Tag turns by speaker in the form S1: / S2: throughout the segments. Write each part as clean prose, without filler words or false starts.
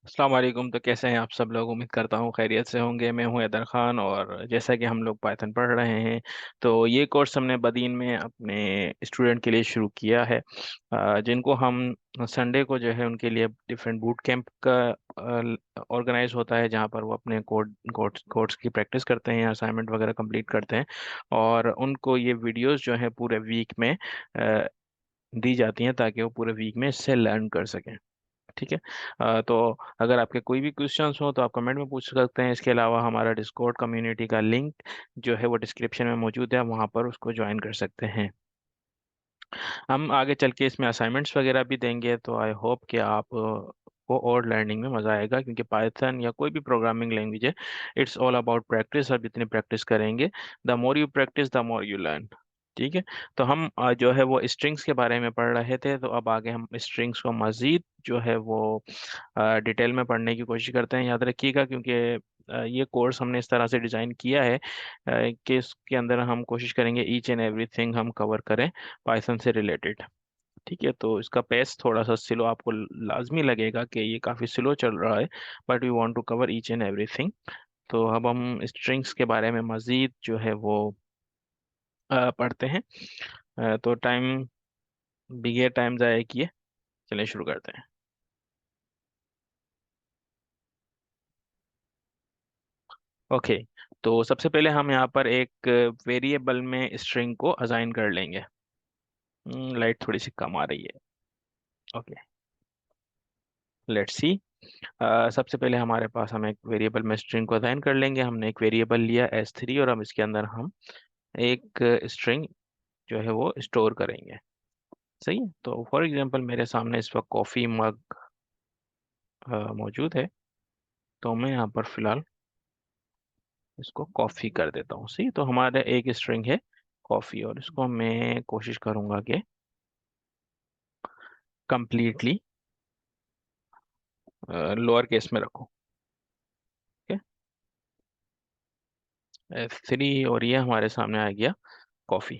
S1: अस्सलाम वालेकुम। तो कैसे हैं आप सब लोग? उम्मीद करता हूँ खैरियत से होंगे। मैं हूँ हैदर खान, और जैसा कि हम लोग पाइथन पढ़ रहे हैं, तो ये कोर्स हमने बदीन में अपने स्टूडेंट के लिए शुरू किया है, जिनको हम संडे को जो है उनके लिए डिफरेंट बूट कैंप का ऑर्गेनाइज होता है, जहाँ पर वो अपने कोड्स की प्रैक्टिस करते हैं, असाइनमेंट वगैरह कंप्लीट करते हैं, और उनको ये वीडियोस जो है पूरे वीक में दी जाती हैं, ताकि वो पूरे वीक में इससे लर्न कर सकें। ठीक है। तो अगर आपके कोई भी क्वेश्चंस हो तो आप कमेंट में पूछ सकते हैं। इसके अलावा हमारा डिस्कॉर्ड कम्युनिटी का लिंक जो है वो डिस्क्रिप्शन में मौजूद है, वहाँ पर उसको ज्वाइन कर सकते हैं। हम आगे चल के इसमें असाइनमेंट्स वगैरह भी देंगे, तो आई होप कि आप को और लर्निंग में मज़ा आएगा, क्योंकि पाइथन या कोई भी प्रोग्रामिंग लैंग्वेज है, इट्स ऑल अबाउट प्रैक्टिस। और जितनी प्रैक्टिस करेंगे, the more you practice the more you learn. ठीक है। तो हम जो है वो स्ट्रिंग्स के बारे में पढ़ रहे थे, तो अब आगे हम स्ट्रिंग्स को मज़ीद जो है वो डिटेल में पढ़ने की कोशिश करते हैं। याद रखिएगा, क्योंकि ये कोर्स हमने इस तरह से डिज़ाइन किया है कि इसके अंदर हम कोशिश करेंगे ईच एंड एवरीथिंग हम कवर करें पाइथन से रिलेटेड। ठीक है। तो इसका पेस थोड़ा सा स्लो आपको लाजमी लगेगा कि ये काफ़ी स्लो चल रहा है, but we want to cover each and everything. तो अब हम स्ट्रिंग्स के बारे में मज़ीद जो है वो पढ़ते हैं। तो बिगे टाइम ज़ाया किए, चलिए शुरू करते हैं। ओके। तो सबसे पहले हम यहाँ पर एक वेरिएबल में स्ट्रिंग को असाइन कर लेंगे। लाइट थोड़ी सी कम आ रही है। Okay, let's see. सबसे पहले हमारे पास हम एक वेरिएबल में स्ट्रिंग को असाइन कर लेंगे। हमने एक वेरिएबल लिया S3, और हम इसके अंदर हम एक स्ट्रिंग जो है वो स्टोर करेंगे। सही है। तो फॉर एग्जांपल मेरे सामने इस वक्त कॉफ़ी मग मौजूद है, तो मैं यहाँ पर फिलहाल इसको कॉफ़ी कर देता हूँ। सही। तो हमारा एक स्ट्रिंग है कॉफ़ी, और इसको मैं कोशिश करूंगा कि कंप्लीटली लोअर केस में रखूं। ठीक है। S3, और ये हमारे सामने आ गया कॉफ़ी।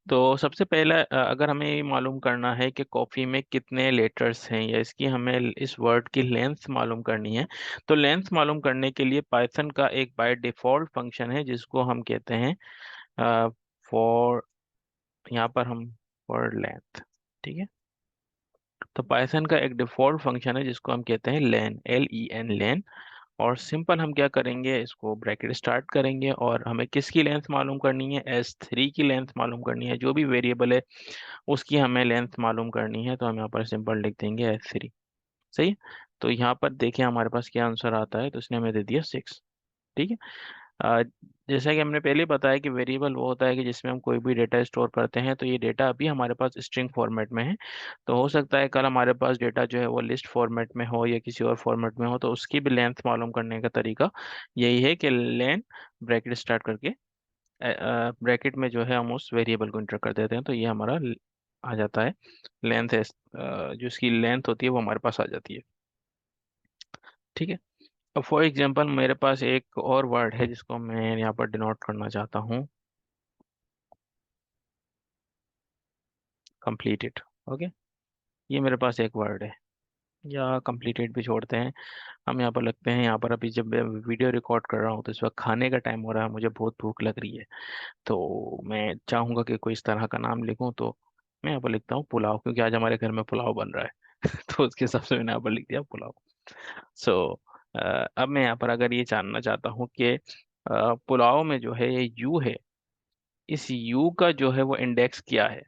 S1: तो सबसे पहला अगर हमें ये मालूम करना है कि कॉफ़ी में कितने लेटर्स हैं, या इसकी हमें इस वर्ड की लेंथ मालूम करनी है, तो लेंथ मालूम करने के लिए पाइथन का एक बाय डिफ़ॉल्ट फंक्शन है, जिसको हम कहते हैं फॉर, यहाँ पर हम फॉर लेंथ। ठीक है। तो पाइथन का एक डिफ़ॉल्ट फंक्शन है जिसको हम कहते हैं लेन, LEN, लेन। और सिंपल हम क्या करेंगे, इसको ब्रैकेट स्टार्ट करेंगे, और हमें किसकी लेंथ मालूम करनी है, S3 की लेंथ मालूम करनी है। जो भी वेरिएबल है उसकी हमें लेंथ मालूम करनी है, तो हम यहाँ पर सिंपल लिख देंगे S3। सही है। तो यहाँ पर देखें हमारे पास क्या आंसर आता है, तो इसने हमें दे दिया 6। ठीक है। अ, जैसा कि हमने पहले बताया कि वेरिएबल वो होता है कि जिसमें हम कोई भी डेटा स्टोर करते हैं, तो ये डेटा अभी हमारे पास स्ट्रिंग फॉर्मेट में है। तो हो सकता है कल हमारे पास डेटा जो है वो लिस्ट फॉर्मेट में हो या किसी और फॉर्मेट में हो, तो उसकी भी लेंथ मालूम करने का तरीका यही है कि लेन ब्रैकेट स्टार्ट करके ब्रैकेट में जो है हम उस वेरिएबल को इंटर कर देते हैं, तो ये हमारा आ जाता है लेंथ है। जो इसकी लेंथ होती है वो हमारे पास आ जाती है। ठीक है। अब फॉर एग्जांपल मेरे पास एक और वर्ड है जिसको मैं यहाँ पर डिनोट करना चाहता हूँ, कंप्लीटेड। ओके। ये मेरे पास एक वर्ड है, या कंप्लीटेड भी छोड़ते हैं। हम यहाँ पर लगते हैं, यहाँ पर अभी जब मैं वीडियो रिकॉर्ड कर रहा हूँ तो इस वक्त खाने का टाइम हो रहा है, मुझे बहुत भूख लग रही है। तो मैं चाहूँगा कि कोई इस तरह का नाम लिखूँ, तो मैं यहाँ पर लिखता हूँ पुलाव, क्योंकि आज हमारे घर में पुलाव बन रहा है। तो उसके हिसाब से मैंने यहाँ पर लिख दिया पुलाव। सो अब मैं यहाँ पर अगर ये जानना चाहता हूँ कि पुलाव में जो है ये यू है, इस यू का जो है वो इंडेक्स क्या है,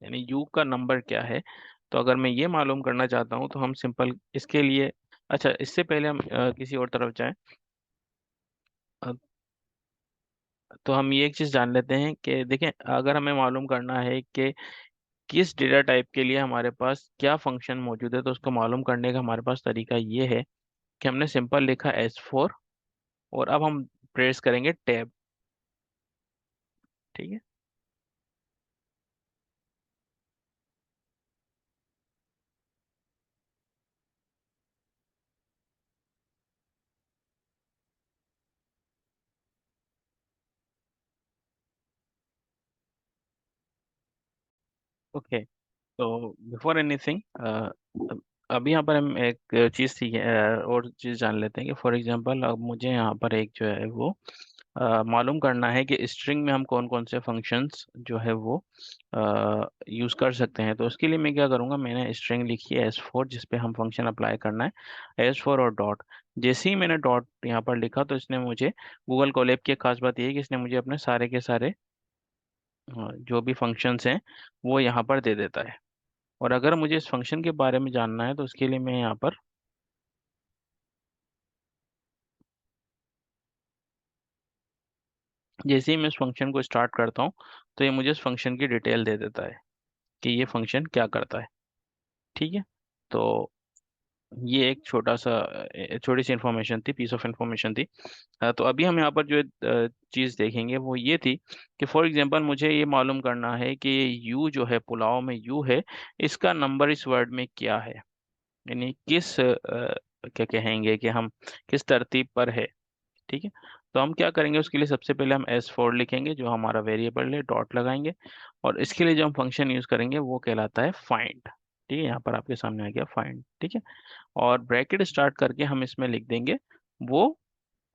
S1: यानी यू का नंबर क्या है। तो अगर मैं ये मालूम करना चाहता हूँ, तो हम सिंपल इसके लिए, अच्छा इससे पहले हम किसी और तरफ जाएं, अ, तो हम ये एक चीज़ जान लेते हैं कि देखें, अगर हमें मालूम करना है कि किस डेटा टाइप के लिए हमारे पास क्या फंक्शन मौजूद है, तो उसको मालूम करने का हमारे पास तरीका ये है कि हमने सिंपल लिखा S4, और अब हम प्रेस करेंगे टैब। ठीक है। ओके, तो बिफोर एनीथिंग अभी यहाँ पर हम एक चीज़ सीखे, और चीज़ जान लेते हैं कि फॉर एग्जांपल अब मुझे यहाँ पर एक जो है वो मालूम करना है कि स्ट्रिंग में हम कौन कौन से फंक्शंस जो है वो यूज़ कर सकते हैं। तो उसके लिए मैं क्या करूँगा, मैंने स्ट्रिंग लिखी है S4 जिस पे हम फंक्शन अप्लाई करना है, S4 और डॉट। जैसे ही मैंने डॉट यहाँ पर लिखा तो इसने मुझे, गूगल कोलैब की एक खास बात ये है कि इसने मुझे अपने सारे के सारे जो भी फंक्शंस हैं वो यहाँ पर दे देता है। और अगर मुझे इस फंक्शन के बारे में जानना है तो उसके लिए मैं यहाँ पर जैसे ही मैं इस फंक्शन को स्टार्ट करता हूँ तो ये मुझे इस फंक्शन की डिटेल दे देता है कि ये फंक्शन क्या करता है। ठीक है, तो ये एक छोटी सी इन्फॉर्मेशन थी, पीस ऑफ इन्फॉर्मेशन थी। तो अभी हम यहाँ पर जो चीज़ देखेंगे वो ये थी कि फॉर एग्जांपल मुझे ये मालूम करना है कि यू जो है, पुलाव में यू है, इसका नंबर इस वर्ड में क्या है, यानी किस क्या कहेंगे कि हम किस तरतीब पर है। ठीक है, तो हम क्या करेंगे, उसके लिए सबसे पहले हम S4 लिखेंगे जो हमारा वेरिएबल है, डॉट लगाएंगे। और इसके लिए जो हम फंक्शन यूज करेंगे वो कहलाता है फाइंड। ठीक है, यहाँ पर आपके सामने आ गया फाइंड। ठीक है, और ब्रैकेट स्टार्ट करके हम इसमें लिख देंगे वो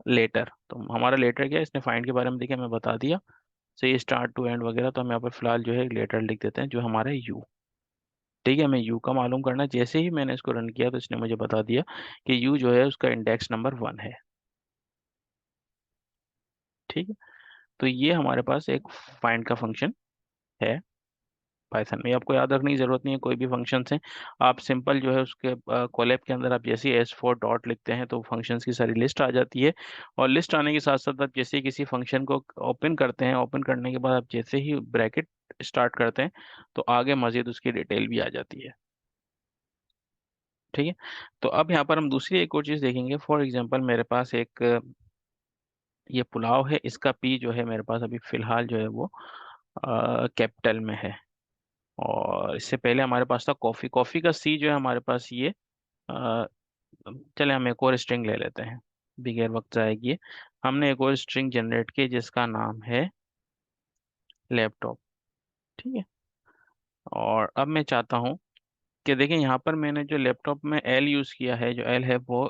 S1: लेटर। तो हमारा लेटर क्या है, इसने फाइंड के बारे में देखिए मैं बता दिया, से स्टार्ट टू एंड वगैरह। तो हम यहाँ पर फिलहाल जो है लेटर लिख देते हैं जो हमारा यू। ठीक है, हमें यू का मालूम करना है। जैसे ही मैंने इसको रन किया तो इसने मुझे बता दिया कि यू जो है उसका इंडेक्स नंबर 1 है। ठीक है, तो ये हमारे पास एक फाइंड का फंक्शन है पाइथन में। आपको याद रखने की जरूरत नहीं है कोई भी फंक्शंस हैं, आप सिंपल जो है उसके कोलैब के अंदर आप जैसे ही S4 डॉट लिखते हैं तो फंक्शंस की सारी लिस्ट आ जाती है। और लिस्ट आने के साथ साथ आप जैसे ही किसी फंक्शन को ओपन करते हैं, ओपन करने के बाद आप जैसे ही ब्रैकेट स्टार्ट करते हैं तो आगे मजीद उसकी डिटेल भी आ जाती है। ठीक है, तो अब यहाँ पर हम दूसरी एक और चीज़ देखेंगे। फॉर एग्जांपल मेरे पास एक ये पुलाव है, इसका पी जो है मेरे पास अभी फिलहाल जो है वो कैपिटल में है। और इससे पहले हमारे पास था कॉफ़ी, कॉफ़ी का सी जो है हमारे पास ये अ, चले हम एक और स्ट्रिंग ले लेते हैं, बगैर वक्त जाएगी। हमने एक और स्ट्रिंग जनरेट की जिसका नाम है लैपटॉप। ठीक है, और अब मैं चाहता हूँ कि देखें यहाँ पर मैंने जो लैपटॉप में एल यूज़ किया है, जो एल है वो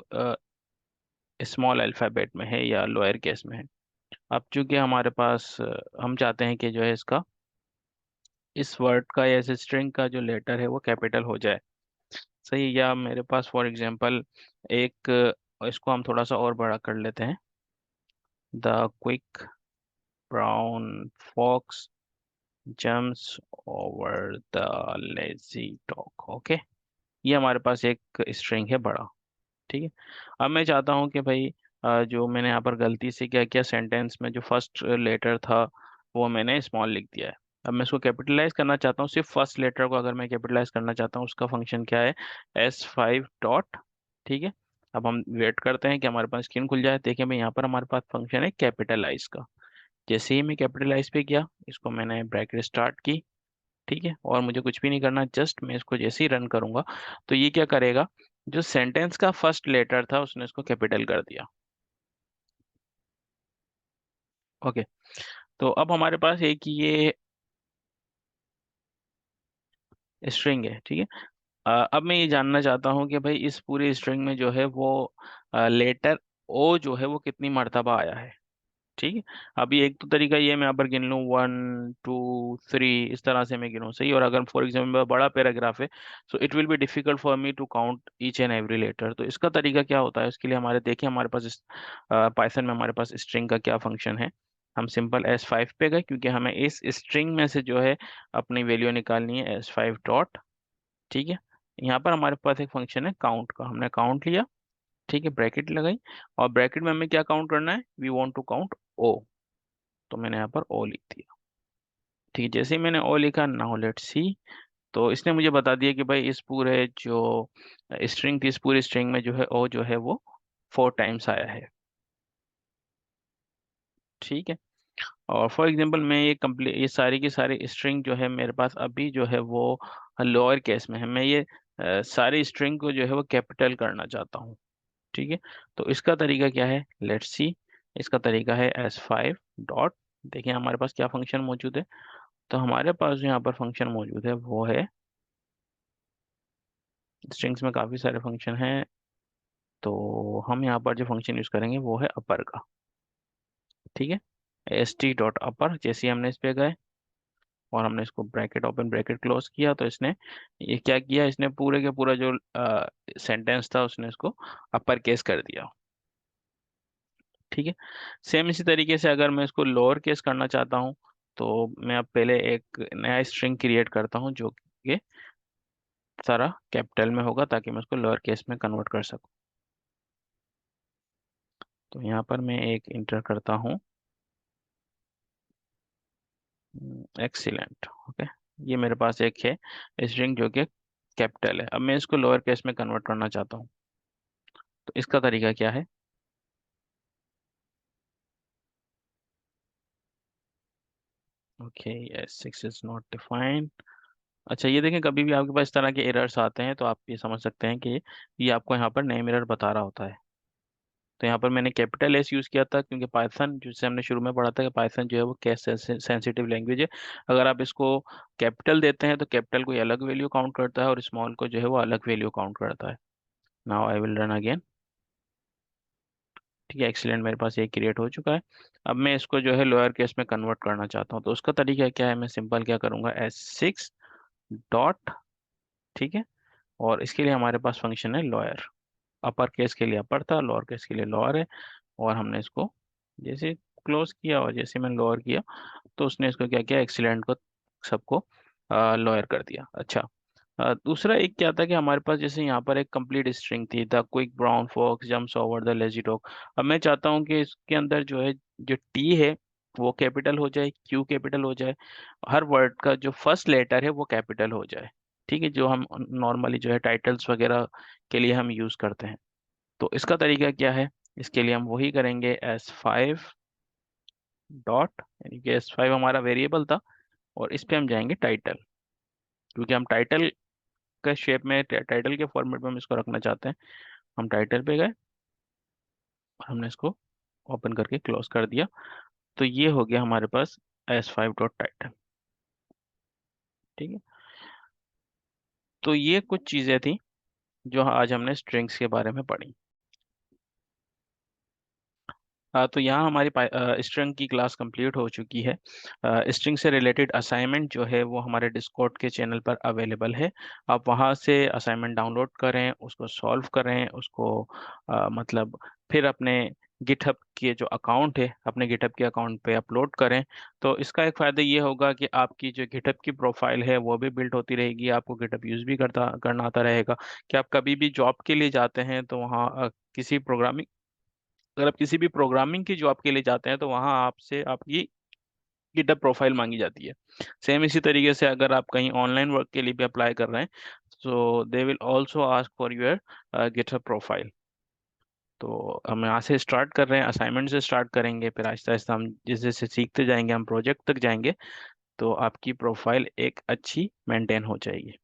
S1: स्मॉल अल्फ़ाबेट में है या लोअर केस में है। अब चूंकि हमारे पास हम चाहते हैं कि जो है इसका, इस वर्ड का या इस स्ट्रिंग का जो लेटर है वो कैपिटल हो जाए। सही, या मेरे पास फॉर एग्जांपल एक इसको हम थोड़ा सा और बड़ा कर लेते हैं, the quick brown fox jumps over the lazy dog. Okay, ये हमारे पास एक स्ट्रिंग है बड़ा। ठीक है, अब मैं चाहता हूँ कि भाई जो मैंने यहाँ पर गलती से क्या किया, सेंटेंस में जो फर्स्ट लेटर था वो मैंने स्मॉल लिख दिया है। अब मैं इसको कैपिटलाइज करना चाहता हूँ, सिर्फ फर्स्ट लेटर को अगर मैं कैपिटलाइज करना चाहता हूँ उसका फंक्शन क्या है, S5 डॉट। ठीक है, अब हम वेट करते हैं कि हमारे पास स्क्रीन खुल जाए। देखिए मैं यहाँ पर हमारे पास फंक्शन है कैपिटलाइज का। जैसे ही मैं कैपिटलाइज पे किया, इसको मैंने ब्रैकेट स्टार्ट की। ठीक है, और मुझे कुछ भी नहीं करना, जस्ट मैं इसको जैसे ही रन करूंगा तो ये क्या करेगा, जो सेंटेंस का फर्स्ट लेटर था उसने इसको कैपिटल कर दिया। ओके, तो अब हमारे पास एक ये स्ट्रिंग है। ठीक है, अब मैं ये जानना चाहता हूँ कि भाई इस पूरी स्ट्रिंग में जो है वो लेटर ओ जो है वो कितनी मर्तबा आया है। ठीक है, अभी एक तो तरीका ये, मैं यहाँ पर गिन लूँ 1 2 3, इस तरह से मैं गिनूँ। सही, और अगर फॉर एग्जाम्पल बड़ा पैराग्राफ है so it will be difficult for me to count each and every letter. तो इसका तरीका क्या होता है, उसके लिए हमारे देखिए हमारे पास इस पाइथन में हमारे पास स्ट्रिंग का क्या फंक्शन है। हम सिंपल S5 पे गए क्योंकि हमें इस स्ट्रिंग में से जो है अपनी वैल्यू निकालनी है, S5 डॉट। ठीक है, यहाँ पर हमारे पास एक फंक्शन है काउंट का, हमने काउंट लिया। ठीक है, ब्रैकेट लगाई, और ब्रैकेट में हमें क्या काउंट करना है, वी वांट टू काउंट ओ। तो मैंने यहाँ पर ओ लिख दिया। ठीक है, जैसे ही मैंने ओ लिखा, नाउ लेट्स सी, तो इसने मुझे बता दिया कि भाई इस पूरे जो स्ट्रिंग थी, इस पूरी स्ट्रिंग में जो है ओ जो है वो 4 टाइम्स आया है। ठीक है, और फॉर एग्जांपल मैं ये कंप्लीट, ये सारी की सारी स्ट्रिंग जो है मेरे पास अभी जो है वो लोअर केस में है। मैं ये सारी स्ट्रिंग को जो है वो कैपिटल करना चाहता हूँ। ठीक है, तो इसका तरीका क्या है, लेट्स सी। इसका तरीका है S5 डॉट, देखिए हमारे पास क्या फंक्शन मौजूद है, तो हमारे पास जो यहाँ पर फंक्शन मौजूद है वो है, स्ट्रिंग्स में काफ़ी सारे फंक्शन हैं, तो हम यहाँ पर जो फंक्शन यूज़ करेंगे वो है अपर का। ठीक है, st.upper, जैसे ही हमने इस पे गए और हमने इसको ब्रैकेट ओपन ब्रैकेट क्लोज किया, तो इसने ये क्या किया, इसने पूरे के पूरा जो सेंटेंस था उसने इसको अपर केस कर दिया। ठीक है, सेम इसी तरीके से अगर मैं इसको लोअर केस करना चाहता हूँ, तो मैं अब पहले एक नया स्ट्रिंग क्रिएट करता हूँ जो कि सारा कैपिटल में होगा, ताकि मैं उसको लोअर केस में कन्वर्ट कर सकूँ। तो यहाँ पर मैं एक इंटर करता हूँ, एक्सीलेंट। ओके, ये मेरे पास एक है स्ट्रिंग जो कि कैपिटल है। अब मैं इसको लोअर केस में कन्वर्ट करना चाहता हूँ, तो इसका तरीका क्या है? Okay, yes, 6 is not defined. अच्छा, ये देखें, कभी भी आपके पास इस तरह के एरर्स आते हैं तो आप ये समझ सकते हैं कि ये आपको यहाँ पर नेम एरर बता रहा होता है। तो यहाँ पर मैंने कैपिटल एस यूज़ किया था, क्योंकि पाइथन, जिससे हमने शुरू में पढ़ा था कि पाइथन जो है वो केस सेंसिटिव लैंग्वेज है। अगर आप इसको कैपिटल देते हैं तो कैपिटल कोई अलग वैल्यू काउंट करता है और स्मॉल को जो है वो अलग वैल्यू काउंट करता है। Now I will run again. ठीक है, एक्सीलेंट, मेरे पास ये क्रिएट हो चुका है। अब मैं इसको जो है लोअर केस में कन्वर्ट करना चाहता हूँ, तो उसका तरीका क्या है? मैं सिंपल क्या करूँगा, S6 डॉट, ठीक है, और इसके लिए हमारे पास फंक्शन है लोअर। अपर केस के लिए अपर था, लोअर केस के लिए लोअर है। और हमने इसको जैसे क्लोज किया और जैसे मैंने लोअर किया, तो उसने इसको क्या किया, एक्सीलेंट को सबको लोअर कर दिया। अच्छा, दूसरा एक क्या था कि हमारे पास जैसे यहाँ पर एक कंप्लीट स्ट्रिंग थी, the quick brown fox jumps over the lazy dog. अब मैं चाहता हूँ कि इसके अंदर जो है, जो टी है वो कैपिटल हो जाए, क्यू कैपिटल हो जाए, हर वर्ड का जो फर्स्ट लेटर है वो कैपिटल हो जाए। ठीक है, जो हम नॉर्मली जो है टाइटल्स वगैरह के लिए हम यूज़ करते हैं। तो इसका तरीका क्या है? इसके लिए हम वही करेंगे, S5 डॉट, यानी कि S5 हमारा वेरिएबल था, और इस पे हम जाएंगे टाइटल, क्योंकि हम टाइटल का शेप में, टाइटल के फॉर्मेट में हम इसको रखना चाहते हैं। हम टाइटल पे गए और हमने इसको ओपन करके क्लोज कर दिया। तो ये हो गया हमारे पास S5 डॉट टाइटल। ठीक है, तो ये कुछ चीज़ें थी जो आज हमने स्ट्रिंग्स के बारे में पढ़ी। तो यहाँ हमारी स्ट्रिंग की क्लास कंप्लीट हो चुकी है। स्ट्रिंग से रिलेटेड असाइनमेंट जो है वो हमारे डिस्कॉर्ड के चैनल पर अवेलेबल है। आप वहाँ से असाइनमेंट डाउनलोड करें, उसको सॉल्व करें, उसको मतलब फिर अपने गिटहब के जो अकाउंट है, अपने गिटहब के अकाउंट पे अपलोड करें। तो इसका एक फ़ायदा ये होगा कि आपकी जो गिटहब की प्रोफाइल है वो भी बिल्ड होती रहेगी, आपको गिटहब यूज़ भी करना आता रहेगा। कि आप कभी भी जॉब के लिए जाते हैं तो वहाँ किसी प्रोग्रामिंग अगर आप किसी भी प्रोग्रामिंग की जॉब के लिए जाते हैं तो वहाँ आपसे आपकी गिटहब प्रोफाइल मांगी जाती है। सेम इसी तरीके से अगर आप कहीं ऑनलाइन वर्क के लिए भी अप्लाई कर रहे हैं, तो they will also ask for your GitHub profile. तो हम यहाँ से स्टार्ट कर रहे हैं, असाइनमेंट से स्टार्ट करेंगे, फिर आहिस्ता आहिस्ता हम जैसे जैसे सीखते जाएंगे, हम प्रोजेक्ट तक जाएंगे, तो आपकी प्रोफाइल एक अच्छी मेंटेन हो जाएगी।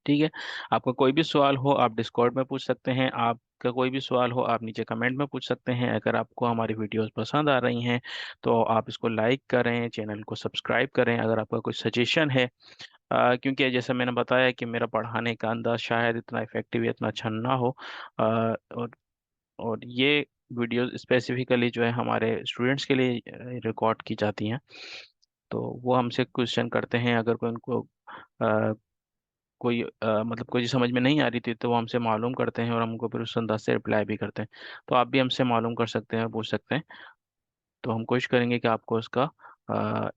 S1: ठीक है, आपका कोई भी सवाल हो आप डिस्कॉर्ड में पूछ सकते हैं, आपका कोई भी सवाल हो आप नीचे कमेंट में पूछ सकते हैं। अगर आपको हमारी वीडियोस पसंद आ रही हैं तो आप इसको लाइक करें, चैनल को सब्सक्राइब करें। अगर आपका कोई सजेशन है, क्योंकि जैसा मैंने बताया कि मेरा पढ़ाने का अंदाज शायद इतना इफेक्टिव या इतना अच्छा ना हो, और ये वीडियो स्पेसिफिकली जो है हमारे स्टूडेंट्स के लिए रिकॉर्ड की जाती हैं। तो वो हमसे क्वेश्चन करते हैं, अगर कोई उनको मतलब कोई चीज़ समझ में नहीं आ रही थी तो वो हमसे मालूम करते हैं और हम उनको फिर उस अंदाज से रिप्लाई भी करते हैं। तो आप भी हमसे मालूम कर सकते हैं और पूछ सकते हैं। तो हम कोशिश करेंगे कि आपको उसका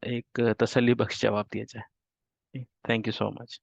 S1: एक तसल्ली बख्श जवाब दिया जाए। Thank you so much.